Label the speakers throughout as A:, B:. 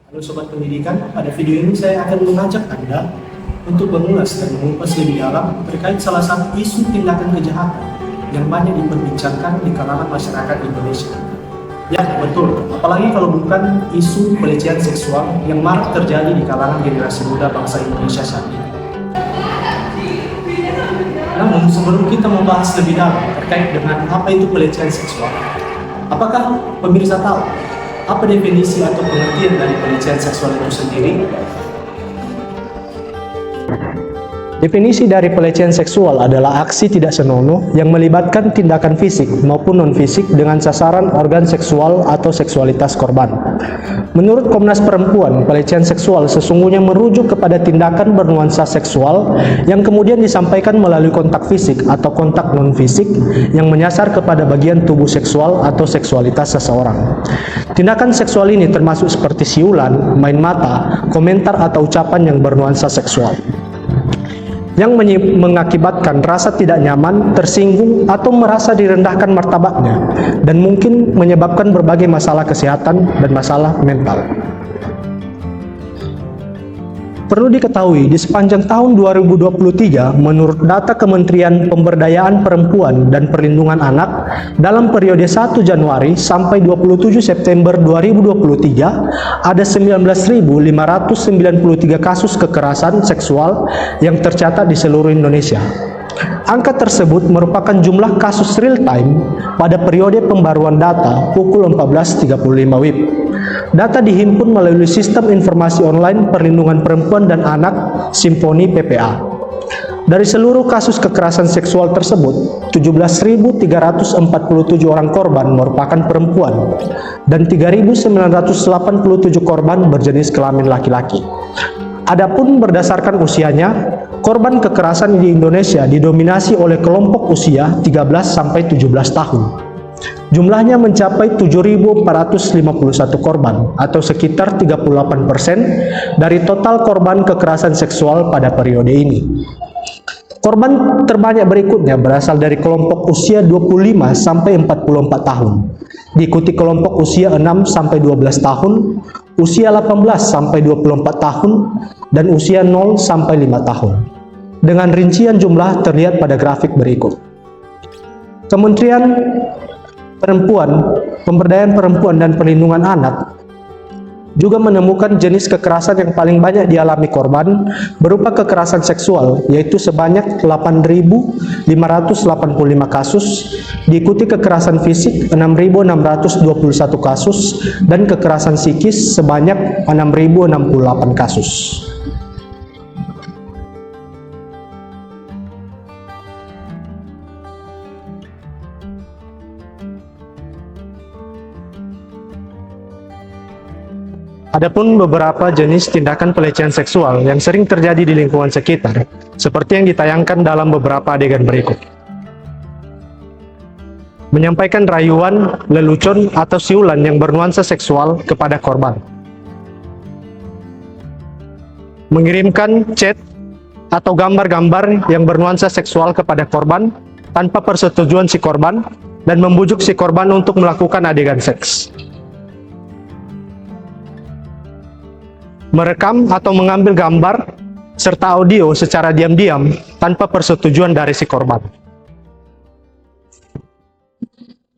A: Halo Sobat Pendidikan, pada video ini saya akan mengajak Anda untuk mengulas dan mengupas lebih dalam terkait salah satu isu tindakan kejahatan yang banyak diperbincangkan di kalangan masyarakat Indonesia. Ya, betul, apalagi kalau bukan isu pelecehan seksual yang marak terjadi di kalangan generasi muda bangsa Indonesia saat ini. Namun, sebelum kita membahas lebih dalam terkait dengan apa itu pelecehan seksual, apakah pemirsa tahu apa definisi atau pengertian dari pelecehan seksual itu sendiri? Definisi dari pelecehan seksual adalah aksi tidak senonoh yang melibatkan tindakan fisik maupun non-fisik dengan sasaran organ seksual atau seksualitas korban. Menurut Komnas Perempuan, pelecehan seksual sesungguhnya merujuk kepada tindakan bernuansa seksual yang kemudian disampaikan melalui kontak fisik atau kontak non-fisik yang menyasar kepada bagian tubuh seksual atau seksualitas seseorang. Tindakan seksual ini termasuk seperti siulan, main mata, komentar atau ucapan yang bernuansa seksual, yang mengakibatkan rasa tidak nyaman, tersinggung, atau merasa direndahkan martabatnya, dan mungkin menyebabkan berbagai masalah kesehatan dan masalah mental. Perlu diketahui, di sepanjang tahun 2023, menurut data Kementerian Pemberdayaan Perempuan dan Perlindungan Anak, dalam periode 1 Januari sampai 27 September 2023, ada 19.593 kasus kekerasan seksual yang tercatat di seluruh Indonesia. Angka tersebut merupakan jumlah kasus real time pada periode pembaruan data pukul 14.35 WIB. Data dihimpun melalui Sistem Informasi Online Perlindungan Perempuan dan Anak Simponi PPA. Dari seluruh kasus kekerasan seksual tersebut, 17.347 orang korban merupakan perempuan dan 3.987 korban berjenis kelamin laki-laki. Adapun berdasarkan usianya, korban kekerasan di Indonesia didominasi oleh kelompok usia 13 sampai 17 tahun. Jumlahnya mencapai 7.451 korban atau sekitar 38% dari total korban kekerasan seksual pada periode ini. Korban terbanyak berikutnya berasal dari kelompok usia 25 sampai 44 tahun, diikuti kelompok usia 6 sampai 12 tahun, usia 18 sampai 24 tahun, dan usia 0 sampai 5 tahun. Dengan rincian jumlah terlihat pada grafik berikut. Kementerian Pemberdayaan Perempuan dan Perlindungan Anak juga menemukan jenis kekerasan yang paling banyak dialami korban berupa kekerasan seksual, yaitu sebanyak 8.585 kasus, diikuti kekerasan fisik 6.621 kasus, dan kekerasan psikis sebanyak 6.068 kasus. Adapun beberapa jenis tindakan pelecehan seksual yang sering terjadi di lingkungan sekitar, seperti yang ditayangkan dalam beberapa adegan berikut. Menyampaikan rayuan, lelucon, atau siulan yang bernuansa seksual kepada korban. Mengirimkan chat atau gambar-gambar yang bernuansa seksual kepada korban tanpa persetujuan si korban dan membujuk si korban untuk melakukan adegan seks. Merekam atau mengambil gambar serta audio secara diam-diam tanpa persetujuan dari si korban.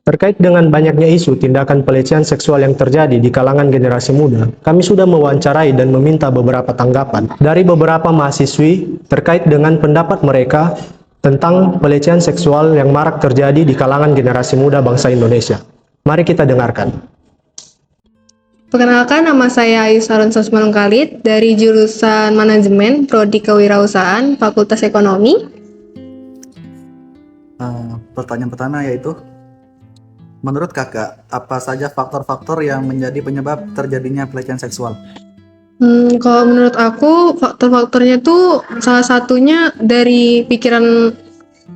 A: Terkait dengan banyaknya isu tindakan pelecehan seksual yang terjadi di kalangan generasi muda, kami sudah mewawancarai dan meminta beberapa tanggapan dari beberapa mahasiswi terkait dengan pendapat mereka tentang pelecehan seksual yang marak terjadi di kalangan generasi muda bangsa Indonesia. Mari kita dengarkan.
B: Perkenalkan, nama saya Ayu Sarun Sosmanung Khalid dari jurusan Manajemen Prodi Kewirausahaan Fakultas Ekonomi.
C: Pertanyaan pertama yaitu, menurut kakak, apa saja faktor-faktor yang menjadi penyebab terjadinya pelecehan seksual?
B: Kalau menurut aku, faktor-faktornya tuh salah satunya dari pikiran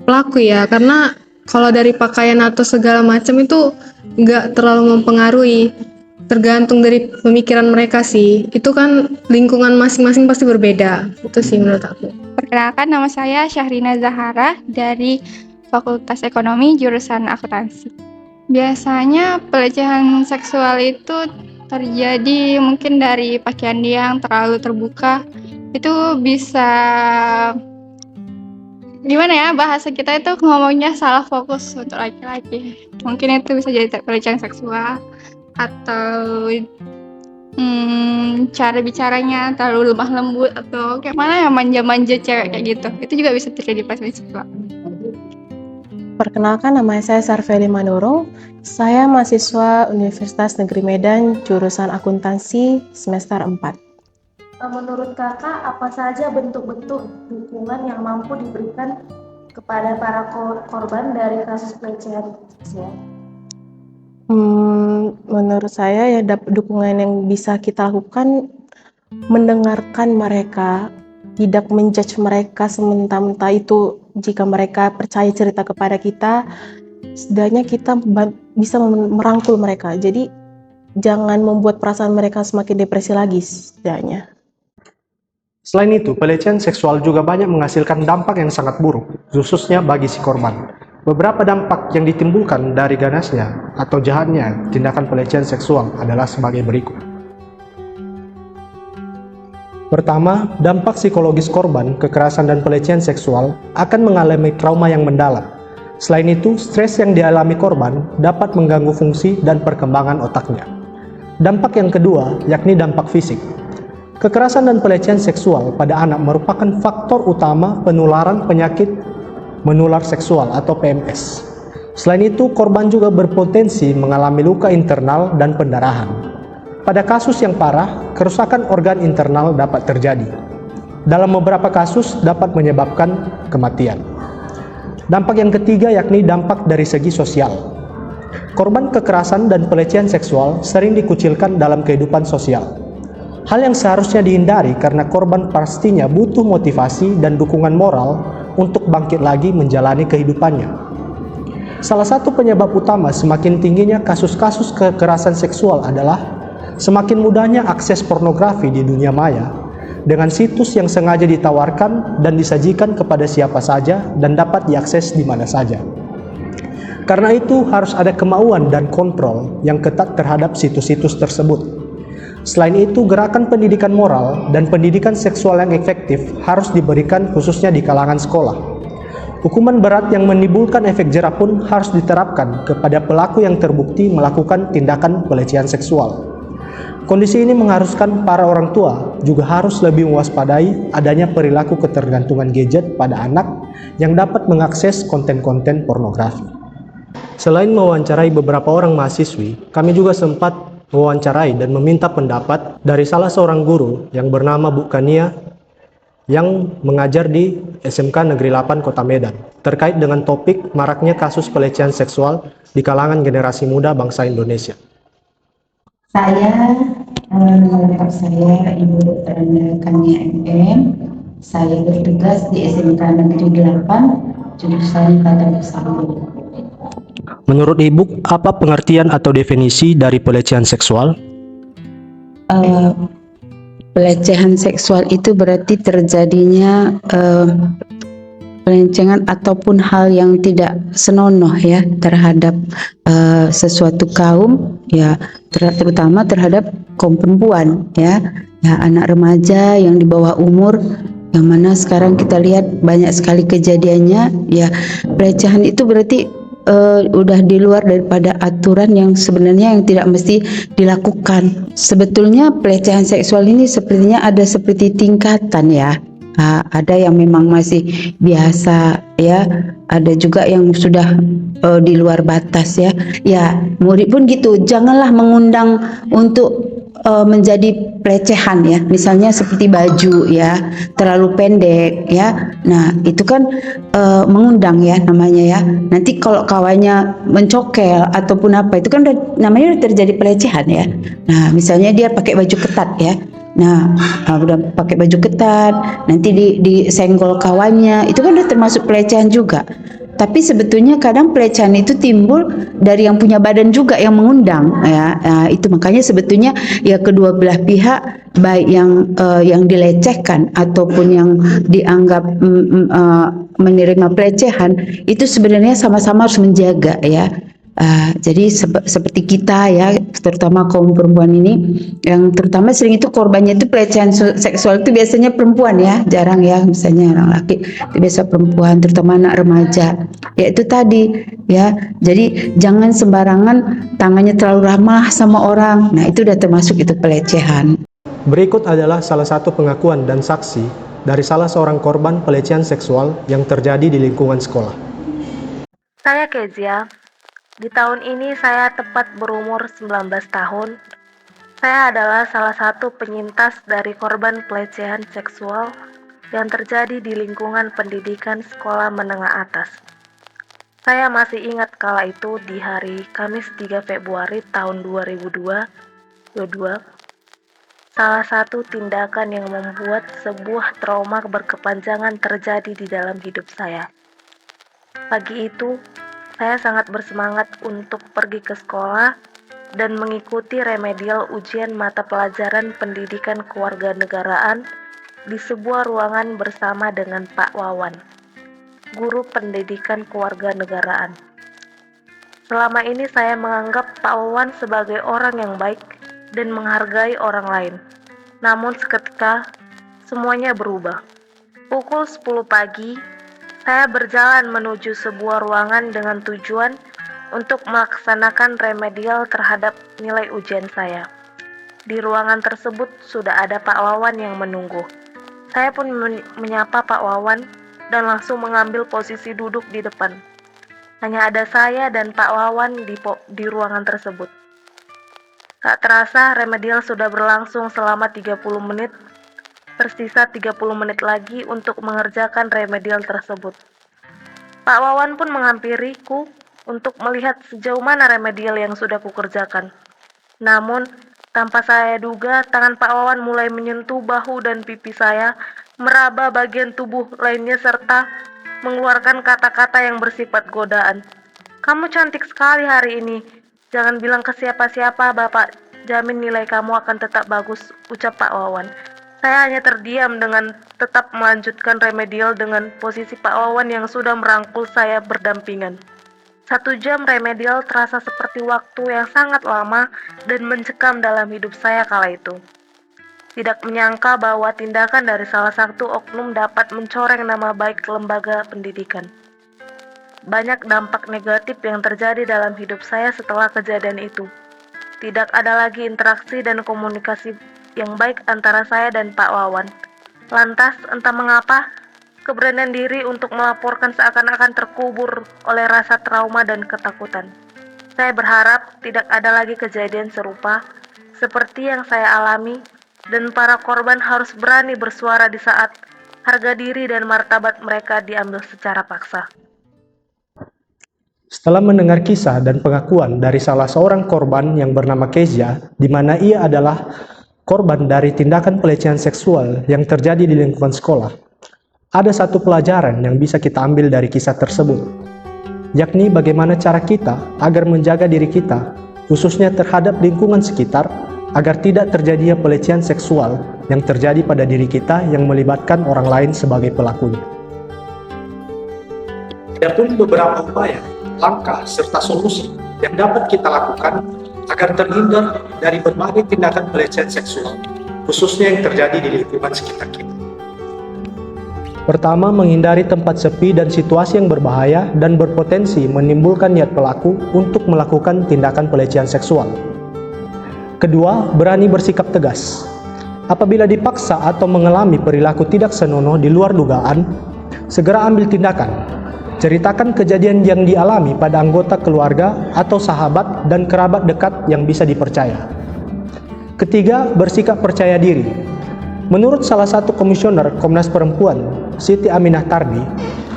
B: pelaku ya, karena kalau dari pakaian atau segala macam itu nggak terlalu mempengaruhi. Tergantung dari pemikiran mereka sih. Itu kan lingkungan masing-masing pasti berbeda. Itu sih menurut aku.
D: Perkenalkan, nama saya Syahrina Zahara dari Fakultas Ekonomi jurusan Akuntansi. Biasanya pelecehan seksual itu terjadi mungkin dari pakaian dia yang terlalu terbuka. Itu bisa gimana ya, bahasa kita itu ngomongnya salah fokus untuk laki-laki. Mungkin itu bisa jadi pelecehan seksual, atau cara bicaranya terlalu lemah lembut, atau kayak mana ya, manja-manja cewek kayak gitu. Itu juga bisa terjadi pelecehan seksual.
E: Perkenalkan, nama saya Sarveli Manurung. Saya mahasiswa Universitas Negeri Medan, jurusan akuntansi semester 4.
F: Menurut kakak, apa saja bentuk-bentuk dukungan yang mampu diberikan kepada para korban dari kasus pelecehan seksual?
E: Menurut saya ya dukungan yang bisa kita lakukan, mendengarkan mereka, tidak menjudge mereka sementa-menta. Itu jika mereka percaya cerita kepada kita, setidaknya kita bisa merangkul mereka. Jadi jangan membuat perasaan mereka semakin depresi lagi setidaknya.
A: Selain itu, pelecehan seksual juga banyak menghasilkan dampak yang sangat buruk, khususnya bagi si korban. Beberapa dampak yang ditimbulkan dari ganasnya atau jahatnya tindakan pelecehan seksual adalah sebagai berikut. Pertama, dampak psikologis korban kekerasan dan pelecehan seksual akan mengalami trauma yang mendalam. Selain itu, stres yang dialami korban dapat mengganggu fungsi dan perkembangan otaknya. Dampak yang kedua, yakni dampak fisik. Kekerasan dan pelecehan seksual pada anak merupakan faktor utama penularan penyakit menular seksual atau PMS. Selain itu, korban juga berpotensi mengalami luka internal dan pendarahan. Pada kasus yang parah, kerusakan organ internal dapat terjadi. Dalam beberapa kasus dapat menyebabkan kematian. Dampak yang ketiga yakni dampak dari segi sosial. Korban kekerasan dan pelecehan seksual sering dikucilkan dalam kehidupan sosial. Hal yang seharusnya dihindari karena korban pastinya butuh motivasi dan dukungan moral untuk bangkit lagi menjalani kehidupannya. Salah satu penyebab utama semakin tingginya kasus-kasus kekerasan seksual adalah semakin mudahnya akses pornografi di dunia maya dengan situs yang sengaja ditawarkan dan disajikan kepada siapa saja dan dapat diakses di mana saja. Karena itu harus ada kemauan dan kontrol yang ketat terhadap situs-situs tersebut. Selain itu, gerakan pendidikan moral dan pendidikan seksual yang efektif harus diberikan khususnya di kalangan sekolah. Hukuman berat yang menimbulkan efek jerah pun harus diterapkan kepada pelaku yang terbukti melakukan tindakan pelecehan seksual. Kondisi ini mengharuskan para orang tua juga harus lebih mewaspadai adanya perilaku ketergantungan gadget pada anak yang dapat mengakses konten-konten pornografi. Selain mewawancarai beberapa orang mahasiswi, kami juga sempat mewawancarai dan meminta pendapat dari salah seorang guru yang bernama Bu Kania yang mengajar di SMK Negeri 8 Kota Medan terkait dengan topik maraknya kasus pelecehan seksual di kalangan generasi muda bangsa Indonesia.
G: Saya, nama lengkap saya Ibu Dr. Kania MM. Saya bertugas di SMK Negeri 8, jurusan Tata Usaha.
A: Menurut Ibu, apa pengertian atau definisi dari pelecehan seksual?
G: Pelecehan seksual itu berarti terjadinya pelencengan ataupun hal yang tidak senonoh ya terhadap sesuatu kaum ya, terutama terhadap kaum perempuan ya anak remaja yang di bawah umur, yang mana sekarang kita lihat banyak sekali kejadiannya ya. Pelecehan itu berarti udah di luar daripada aturan yang sebenarnya yang tidak mesti dilakukan. Sebetulnya pelecehan seksual ini sepertinya ada seperti tingkatan ya. Ada yang memang masih biasa ya, ada juga yang sudah di luar batas ya. Ya, murid pun gitu, janganlah mengundang untuk menjadi pelecehan ya, misalnya seperti baju ya terlalu pendek ya. Nah itu kan mengundang ya namanya ya. Nanti kalau kawannya mencokel ataupun apa, itu kan namanya terjadi pelecehan ya. Nah misalnya dia pakai baju ketat ya. Nah, udah pakai baju ketat, nanti disenggol kawannya, itu kan udah termasuk pelecehan juga. Tapi sebetulnya kadang pelecehan itu timbul dari yang punya badan juga yang mengundang ya. Nah, itu makanya sebetulnya ya kedua belah pihak, baik yang dilecehkan ataupun yang dianggap menerima pelecehan, itu sebenarnya sama-sama harus menjaga ya. Jadi seperti kita ya, terutama kaum perempuan ini, yang terutama sering itu korbannya itu pelecehan seksual itu biasanya perempuan ya, jarang ya misalnya orang laki, itu biasa perempuan, terutama anak remaja. Ya itu tadi ya, jadi jangan sembarangan tangannya terlalu ramah sama orang. Nah itu udah termasuk itu pelecehan.
A: Berikut adalah salah satu pengakuan dan saksi dari salah seorang korban pelecehan seksual yang terjadi di lingkungan sekolah.
F: Saya Kezia. Di tahun ini saya tepat berumur 19 tahun. Saya adalah salah satu penyintas dari korban pelecehan seksual yang terjadi di lingkungan pendidikan sekolah menengah atas. Saya masih ingat kala itu di hari Kamis 3 Februari tahun 2022, salah satu tindakan yang membuat sebuah trauma berkepanjangan terjadi di dalam hidup saya. Pagi itu, saya sangat bersemangat untuk pergi ke sekolah dan mengikuti remedial ujian mata pelajaran pendidikan kewarganegaraan di sebuah ruangan bersama dengan Pak Wawan, guru pendidikan kewarganegaraan. Selama ini saya menganggap Pak Wawan sebagai orang yang baik dan menghargai orang lain. Namun seketika, semuanya berubah. Pukul 10 pagi, saya berjalan menuju sebuah ruangan dengan tujuan untuk melaksanakan remedial terhadap nilai ujian saya. Di ruangan tersebut sudah ada Pak Wawan yang menunggu. Saya pun menyapa Pak Wawan dan langsung mengambil posisi duduk di depan. Hanya ada saya dan Pak Wawan di ruangan tersebut. Tak terasa remedial sudah berlangsung selama 30 menit. Tersisa 30 menit lagi untuk mengerjakan remedial tersebut. Pak Wawan pun menghampiriku untuk melihat sejauh mana remedial yang sudah kukerjakan. Namun, tanpa saya duga, tangan Pak Wawan mulai menyentuh bahu dan pipi saya, meraba bagian tubuh lainnya serta mengeluarkan kata-kata yang bersifat godaan. "Kamu cantik sekali hari ini. Jangan bilang ke siapa-siapa, Bapak jamin nilai kamu akan tetap bagus," ucap Pak Wawan. Saya hanya terdiam dengan tetap melanjutkan remedial dengan posisi Pak Wawan yang sudah merangkul saya berdampingan. 1 jam remedial terasa seperti waktu yang sangat lama dan mencekam dalam hidup saya kala itu. Tidak menyangka bahwa tindakan dari salah satu oknum dapat mencoreng nama baik lembaga pendidikan. Banyak dampak negatif yang terjadi dalam hidup saya setelah kejadian itu. Tidak ada lagi interaksi dan komunikasi yang baik antara saya dan Pak Wawan. Lantas, entah mengapa, keberanian diri untuk melaporkan seakan-akan terkubur oleh rasa trauma dan ketakutan. Saya berharap tidak ada lagi kejadian serupa seperti yang saya alami dan para korban harus berani bersuara di saat harga diri dan martabat mereka diambil secara paksa.
A: Setelah mendengar kisah dan pengakuan dari salah seorang korban yang bernama Kezia, di mana ia adalah korban dari tindakan pelecehan seksual yang terjadi di lingkungan sekolah, ada satu pelajaran yang bisa kita ambil dari kisah tersebut, yakni bagaimana cara kita agar menjaga diri kita, khususnya terhadap lingkungan sekitar, agar tidak terjadinya pelecehan seksual yang terjadi pada diri kita yang melibatkan orang lain sebagai pelakunya. Ada pun beberapa upaya, langkah, serta solusi yang dapat kita lakukan agar terhindar dari berbagai tindakan pelecehan seksual, khususnya yang terjadi di lingkungan sekitar kita. Pertama, menghindari tempat sepi dan situasi yang berbahaya dan berpotensi menimbulkan niat pelaku untuk melakukan tindakan pelecehan seksual. Kedua, berani bersikap tegas. Apabila dipaksa atau mengalami perilaku tidak senonoh di luar dugaan, segera ambil tindakan. Ceritakan kejadian yang dialami pada anggota keluarga atau sahabat dan kerabat dekat yang bisa dipercaya. Ketiga, bersikap percaya diri. Menurut salah satu komisioner Komnas Perempuan, Siti Aminah Tardi,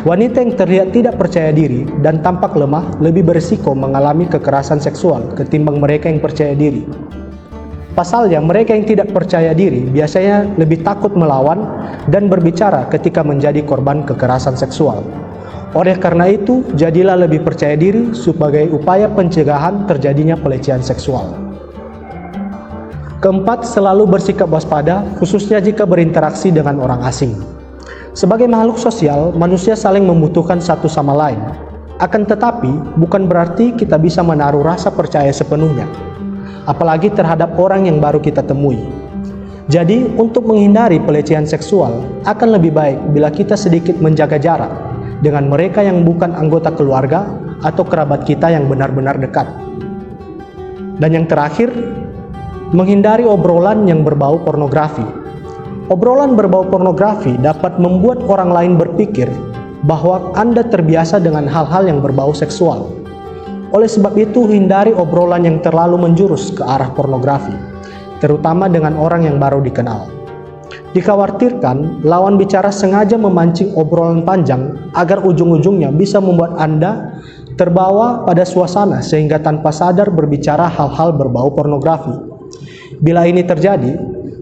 A: wanita yang terlihat tidak percaya diri dan tampak lemah lebih berisiko mengalami kekerasan seksual ketimbang mereka yang percaya diri. Pasalnya, mereka yang tidak percaya diri biasanya lebih takut melawan dan berbicara ketika menjadi korban kekerasan seksual. Oleh karena itu, jadilah lebih percaya diri sebagai upaya pencegahan terjadinya pelecehan seksual. Keempat, selalu bersikap waspada, khususnya jika berinteraksi dengan orang asing. Sebagai makhluk sosial, manusia saling membutuhkan satu sama lain. Akan tetapi, bukan berarti kita bisa menaruh rasa percaya sepenuhnya, apalagi terhadap orang yang baru kita temui. Jadi, untuk menghindari pelecehan seksual, akan lebih baik bila kita sedikit menjaga jarak dengan mereka yang bukan anggota keluarga atau kerabat kita yang benar-benar dekat. Dan yang terakhir, menghindari obrolan yang berbau pornografi. Obrolan berbau pornografi dapat membuat orang lain berpikir bahwa Anda terbiasa dengan hal-hal yang berbau seksual. Oleh sebab itu, hindari obrolan yang terlalu menjurus ke arah pornografi, terutama dengan orang yang baru dikenal. Dikhawatirkan lawan bicara sengaja memancing obrolan panjang agar ujung-ujungnya bisa membuat Anda terbawa pada suasana sehingga tanpa sadar berbicara hal-hal berbau pornografi. Bila ini terjadi,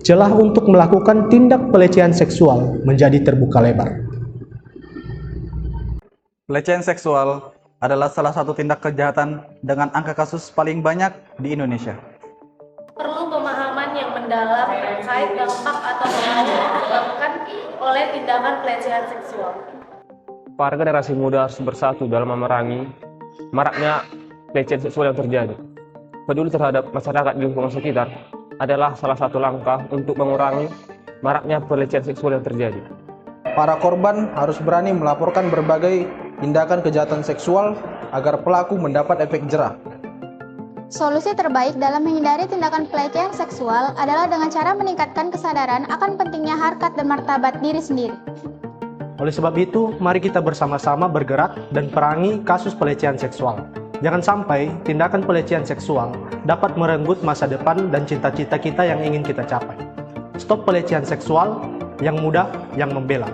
A: celah untuk melakukan tindak pelecehan seksual menjadi terbuka lebar.
C: Pelecehan seksual adalah salah satu tindak kejahatan dengan angka kasus paling banyak di Indonesia.
F: Perlu pemahaman yang mendalam terkait dampak atau bahaya yang disebabkan oleh tindakan pelecehan seksual.
H: Para generasi muda harus bersatu dalam memerangi maraknya pelecehan seksual yang terjadi. Peduli terhadap masyarakat di lingkungan sekitar adalah salah satu langkah untuk mengurangi maraknya pelecehan seksual yang terjadi.
I: Para korban harus berani melaporkan berbagai tindakan kejahatan seksual agar pelaku mendapat efek jerah.
J: Solusi terbaik dalam menghindari tindakan pelecehan seksual adalah dengan cara meningkatkan kesadaran akan pentingnya harkat dan martabat diri sendiri.
A: Oleh sebab itu, mari kita bersama-sama bergerak dan perangi kasus pelecehan seksual. Jangan sampai tindakan pelecehan seksual dapat merenggut masa depan dan cita-cita kita yang ingin kita capai. Stop pelecehan seksual, yang muda, yang membela.